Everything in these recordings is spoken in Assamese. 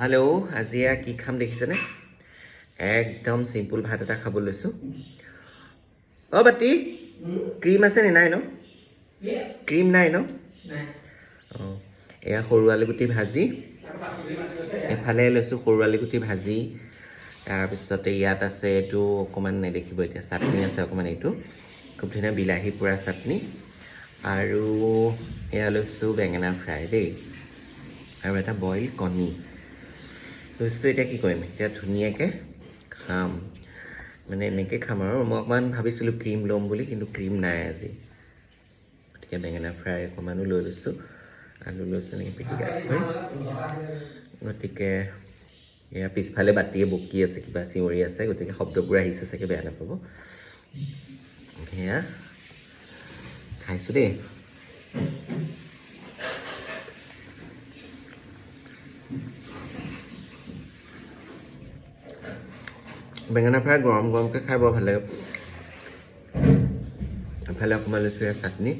হেল্ল' আজি কি খাম দেখিছেনে একদম চিম্পুল ভাত এটা খাব লৈছোঁ বাতি ক্ৰীম আছে নে নাই ন ক্ৰীম নাই ন অঁ এয়া সৰু আলুগুটি ভাজি এফালে লৈছোঁ সৰু আলুগুটি ভাজি তাৰপিছতে ইয়াত আছে এইটো অকণমান নেদেখিব এতিয়া চাটনি আছে অকণমান এইটো খুব ধুনীয়া বিলাহী পোৰা চাটনি আৰু এয়া লৈছোঁ বেঙেনা ফ্ৰাই দেই আৰু এটা বইল কণী লৈছোঁ এতিয়া কি কৰিম এতিয়া ধুনীয়াকৈ খাম মানে এনেকৈ খাম আৰু মই অকণমান ভাবিছিলোঁ ক্ৰীম ল'ম বুলি কিন্তু ক্ৰীম নাই আজি গতিকে বেঙেনা ফ্ৰাই অকণমানো লৈ লৈছোঁ আলু লৈছোঁ এনেকৈ পিটিকা কৰি গতিকে এয়া পিছফালে বাতিয়ে বকি আছে কিবা চিঞৰি আছে গতিকে শব্দবোৰ আহিছে চাগে বেয়া নাপাব সেয়া খাইছোঁ দেই বেঙেনা ফ্ৰাই গৰম গৰমকৈ খাই বৰ ভাল লাগে এফালে অকণমান লৈছোঁ এয়া চাটনি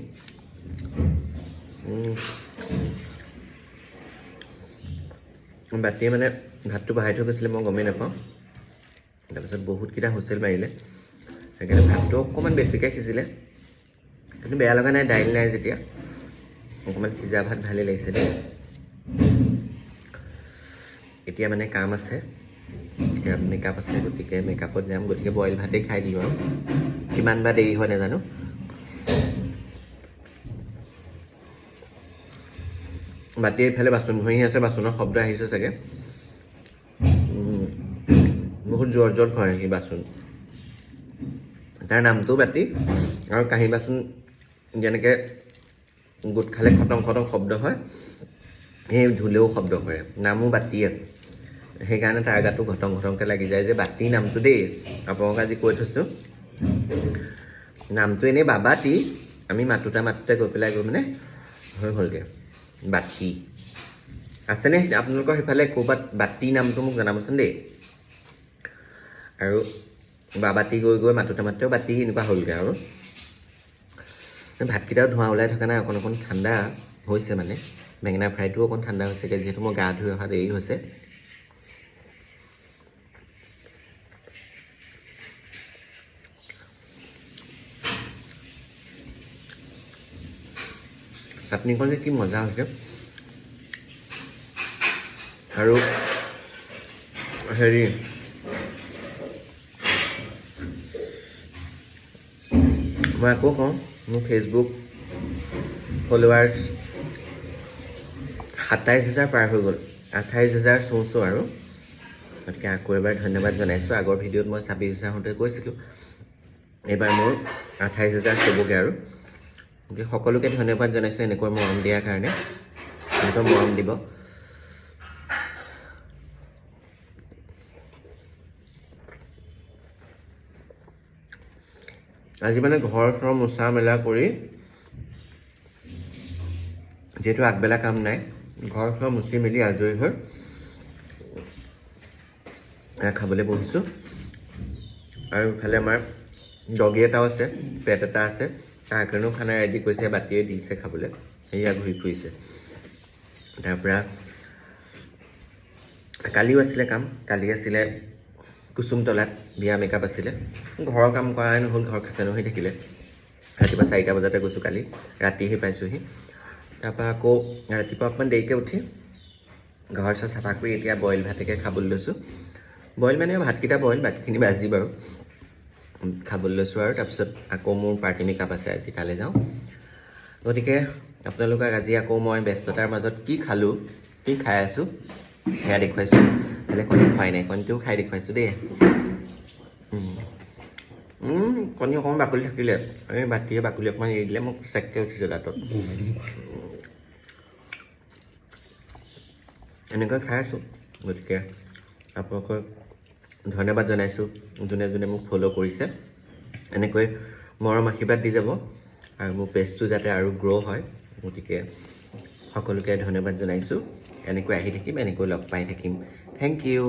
বাতিয়ে মানে ভাতটো বহাই থৈ গৈছিলে মই গমেই নাপাওঁ তাৰপিছত বহুতকেইটা হুইচেল মাৰিলে সেইকাৰণে ভাতটো অকণমান বেছিকৈ সিজিলে কিন্তু বেয়া লগা নাই দাইল নাই যেতিয়া অকণমান সিজা ভাত ভালেই লাগিছে দেই এতিয়া মানে কাম আছে মেকআপ আছে গতিকে মেকআপত যাম গতিকে বইল ভাতেই খাই দিওঁ আৰু কিমান বা দেৰি হয় নাজানো বাতি এইফালে বাচন ধুই আছে বাচনৰ শব্দ আহিছে চাগে বহুত জোৰ জোৰ হয় সি বাচন তাৰ নামটো বাতি আৰু কাঁহী বাচন যেনেকৈ গোট খালে খটম খটম শব্দ হয় সেই ধুলেও শব্দ কৰে নামো বাতিয়ে সেইকাৰণে তাৰ গাটো ঘটং ঘটংকৈ লাগি যায় যে বাতি নামটো দেই আপোনালোকক আজি কৈ থৈছোঁ নামটো এনেই বাবাতি আমি মাতোতে গৈ পেলাই মানে হৈ গ'লগৈ বাতি আছেনে আপোনালোকৰ সেইফালে ক'ৰবাত বাতি নামটো মোক জনাবচোন দেই আৰু বাবাতি গৈ গৈ মাতোতেও বাতি এনেকুৱা হ'লগৈ আৰু ভাতকেইটাও ধোঁৱা ওলাই থকা নাই অকণ অকণ ঠাণ্ডা হৈছে মানে বেঙেনা ফ্ৰাইটোও অকণ ঠাণ্ডা হৈছেগৈ যিহেতু মই গা ধুই অহা দেৰি হৈছে চাটনিখন যে কি মজা হৈছে আৰু হেৰি মই আকৌ কওঁ মোৰ ফেচবুক ফলোৱাৰ্ছ ২৭,০০০ পাৰ হৈ গ'ল ২৮,০০০ চোঁচো আৰু গতিকে আকৌ এবাৰ ধন্যবাদ জনাইছোঁ আগৰ ভিডিঅ'ত মই ২৬,০০০ হওঁতে কৈছিলোঁ এইবাৰ মোৰ ২৮,০০০ চুবগৈ আৰু গতিকে সকলোকে ধন্যবাদ জনাইছোঁ এনেকৈ মৰম দিয়াৰ কাৰণে এনেকৈ মৰম দিব আজি মানে ঘৰ চৰ মোচা মেলা কৰি যিহেতু আগবেলা কাম নাই ঘৰ চৰ মুচি মেলি আজৰি হৈ খাবলৈ বহিছোঁ আৰু ইফালে আমাৰ ডগী এটাও আছে পেট এটা আছে তাৰ কাৰণেও খানা ৰেডি কৰিছে বাতিয়ে দিছে খাবলৈ সেয়া ঘূৰি ফুৰিছে তাৰপৰা কালিও আছিলে কাম কালি আছিলে কুসুমতলাত বিয়া মেকআপ আছিলে ঘৰৰ কাম কৰাই নহ'ল ঘৰ খেচানো হৈ থাকিলে ৰাতিপুৱা 4টা বজাতে গৈছোঁ কালি ৰাতিহে পাইছোঁহি তাৰপৰা আকৌ ৰাতিপুৱা অকণমান দেৰিকৈ উঠি ঘৰ চৰ চাফা কৰি এতিয়া বইল ভাতকে খাবলৈ লৈছোঁ বইল মানে ভাতকেইটা বইল বাকীখিনি ভাজি বাৰু খাবলৈ লৈছোঁ আৰু তাৰপিছত আকৌ মোৰ পাৰ্টি মেকআপ আছে আজি তালৈ যাওঁ গতিকে আপোনালোকক আজি আকৌ মই ব্যস্ততাৰ মাজত কি খালোঁ কি খাই আছোঁ সেয়া দেখুৱাইছোঁ বেলেগ কণী খোৱাই নাই কণীটোও খাই দেখুৱাইছোঁ দেই কণী অকণমান বাকলি থাকিলে এই বাতিয়ে বাকলি অকণমান এৰি দিলে মোক চেককৈ উঠিছে দাঁতত এনেকৈ খাই আছোঁ গতিকে আপোনালোকক ধন্যবাদ জনাইছোঁ যোনে যোনে মোক ফ'ল' কৰিছে এনেকৈ মৰম আশীৰ্বাদ দি যাব আৰু মোৰ পেজটো যাতে আৰু গ্ৰ' হয় গতিকে সকলোকে ধন্যবাদ জনাইছোঁ এনেকৈ আহি থাকিম এনেকৈ লগ পাই থাকিম থেংক ইউ